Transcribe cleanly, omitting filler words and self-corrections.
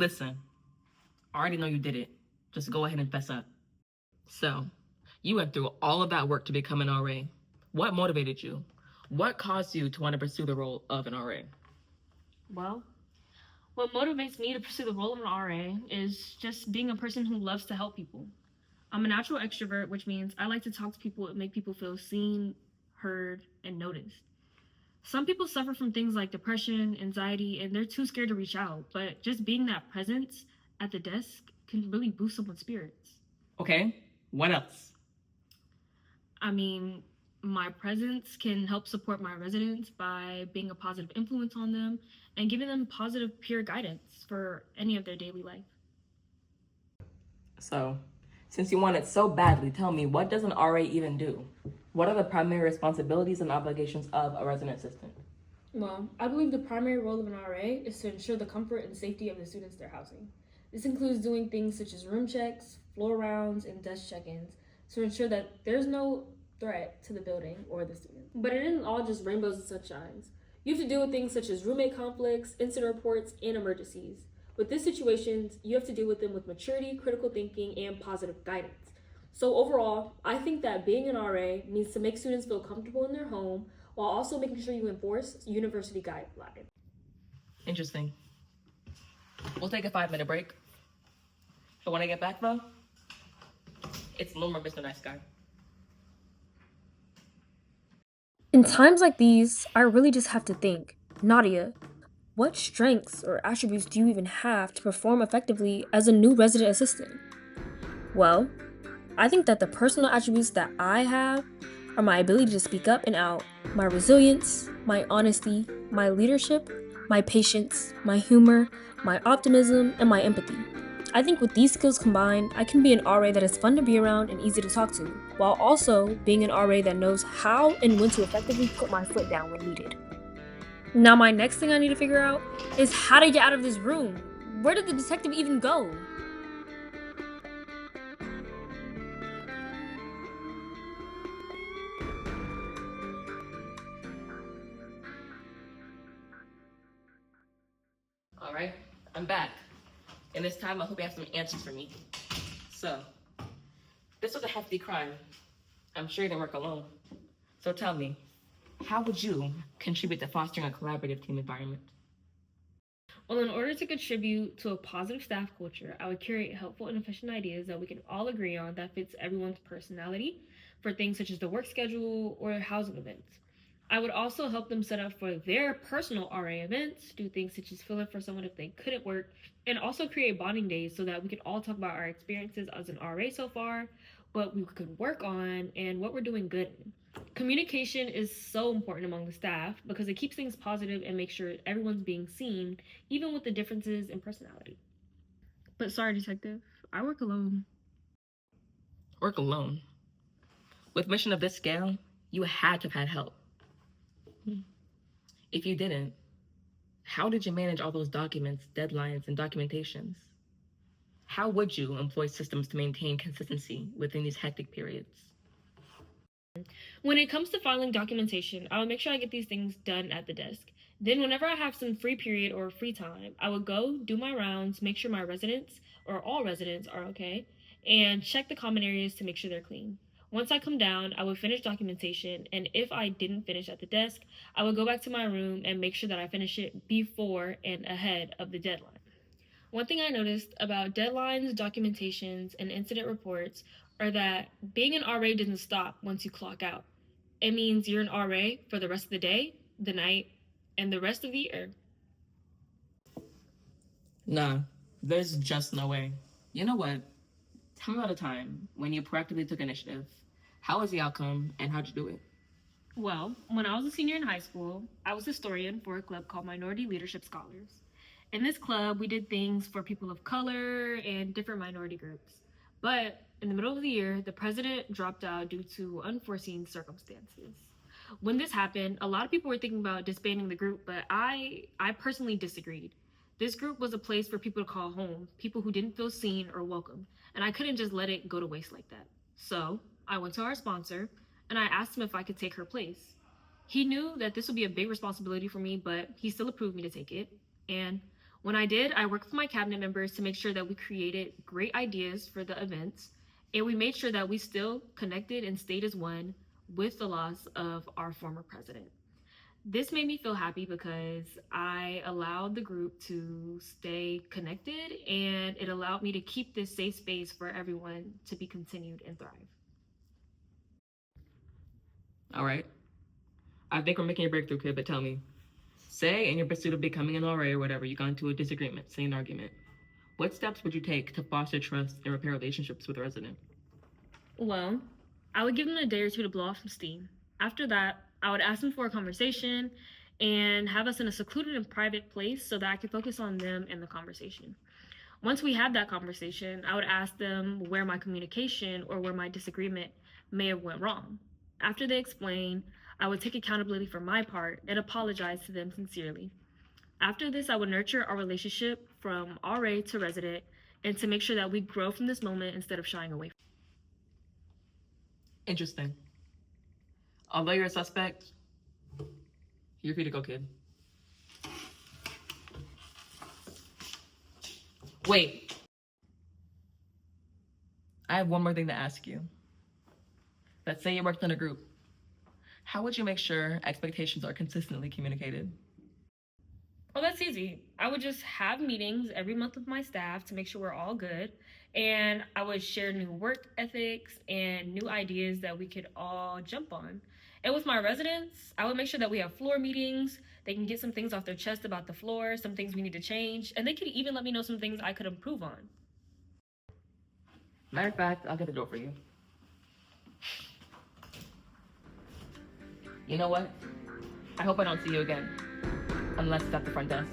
Listen, I already know you did it. Just go ahead and fess up. So, you went through all of that work to become an RA. What motivated you? What caused you to want to pursue the role of an RA? Well, what motivates me to pursue the role of an RA is just being a person who loves to help people. I'm a natural extrovert, which means I like to talk to people and make people feel seen, heard, and noticed. Some people suffer from things like depression, anxiety, and they're too scared to reach out, but just being that presence at the desk can really boost someone's spirits. Okay, what else? I mean, my presence can help support my residents by being a positive influence on them and giving them positive peer guidance for any of their daily life. So, since you want it so badly, tell me, what does an RA even do? What are the primary responsibilities and obligations of a resident assistant? Well, I believe the primary role of an RA is to ensure the comfort and safety of the students they're housing. This includes doing things such as room checks, floor rounds, and desk check-ins to ensure that there's no threat to the building or the students. But it isn't all just rainbows and sunshines. You have to deal with things such as roommate conflicts, incident reports, and emergencies. With these situations, you have to deal with them with maturity, critical thinking, and positive guidance. So overall, I think that being an RA means to make students feel comfortable in their home while also making sure you enforce university guidelines. Interesting. We'll take a 5-minute break. But when I get back, though, it's no more Mr. Nice Guy. In times like these, I really just have to think, Nadia, what strengths or attributes do you even have to perform effectively as a new resident assistant? Well, I think that the personal attributes that I have are my ability to speak up and out, my resilience, my honesty, my leadership, my patience, my humor, my optimism, and my empathy. I think with these skills combined, I can be an RA that is fun to be around and easy to talk to, while also being an RA that knows how and when to effectively put my foot down when needed. Now my next thing I need to figure out is how to get out of this room. Where did the detective even go? All right, I'm back. And this time, I hope you have some answers for me. So, this was a hefty crime. I'm sure you didn't work alone. So tell me, how would you contribute to fostering a collaborative team environment? Well, in order to contribute to a positive staff culture, I would curate helpful and efficient ideas that we can all agree on that fits everyone's personality for things such as the work schedule or housing events. I would also help them set up for their personal RA events, do things such as fill in for someone if they couldn't work, and also create bonding days so that we could all talk about our experiences as an RA so far, what we could work on, and what we're doing good in. Communication is so important among the staff because it keeps things positive and makes sure everyone's being seen, even with the differences in personality. But sorry, detective, I work alone. Work alone. With a mission of this scale, you had to have had help. If you didn't, how did you manage all those documents, deadlines, and documentations? How would you employ systems to maintain consistency within these hectic periods? When it comes to filing documentation, I would make sure I get these things done at the desk. Then, whenever I have some free period or free time, I would go do my rounds, make sure my residents or all residents are okay, and check the common areas to make sure they're clean. Once I come down, I would finish documentation, and if I didn't finish at the desk, I would go back to my room and make sure that I finish it before and ahead of the deadline. One thing I noticed about deadlines, documentations, and incident reports are that being an RA doesn't stop once you clock out. It means you're an RA for the rest of the day, the night, and the rest of the year. Nah, there's just no way. You know what? Tell me about a time when you proactively took initiative. How was the outcome and how'd you do it? Well, when I was a senior in high school, I was historian for a club called Minority Leadership Scholars. In this club, we did things for people of color and different minority groups. But in the middle of the year, the president dropped out due to unforeseen circumstances. When this happened, a lot of people were thinking about disbanding the group, but I personally disagreed. This group was a place for people to call home, people who didn't feel seen or welcome, and I couldn't just let it go to waste like that. So I went to our sponsor and I asked him if I could take her place. He knew that this would be a big responsibility for me, but he still approved me to take it. And When I did, I worked with my cabinet members to make sure that we created great ideas for the events, and we made sure that we still connected and stayed as one with the loss of our former president. This made me feel happy because I allowed the group to stay connected, and it allowed me to keep this safe space for everyone to be continued and thrive. All right. I think we're making a breakthrough, kid, but tell me. Say in your pursuit of becoming an RA or whatever, you got into a disagreement, say an argument. What steps would you take to foster trust and repair relationships with a resident? Well, I would give them a day or two to blow off some steam. After that, I would ask them for a conversation and have us in a secluded and private place so that I could focus on them and the conversation. Once we had that conversation, I would ask them where my communication or where my disagreement may have went wrong. After they explained, I would take accountability for my part and apologize to them sincerely. After this, I would nurture our relationship from RA to resident and to make sure that we grow from this moment instead of shying away. Interesting. Although you're a suspect, you're free to go, kid. Wait. I have one more thing to ask you. Let's say you worked in a group. How would you make sure expectations are consistently communicated? Well, that's easy. I would just have meetings every month with my staff to make sure we're all good. And I would share new work ethics and new ideas that we could all jump on. And with my residents, I would make sure that we have floor meetings. They can get some things off their chest about the floor, some things we need to change, and they could even let me know some things I could improve on. Matter of fact, I'll get the door for you. You know what? I hope I don't see you again. Unless it's at the front desk.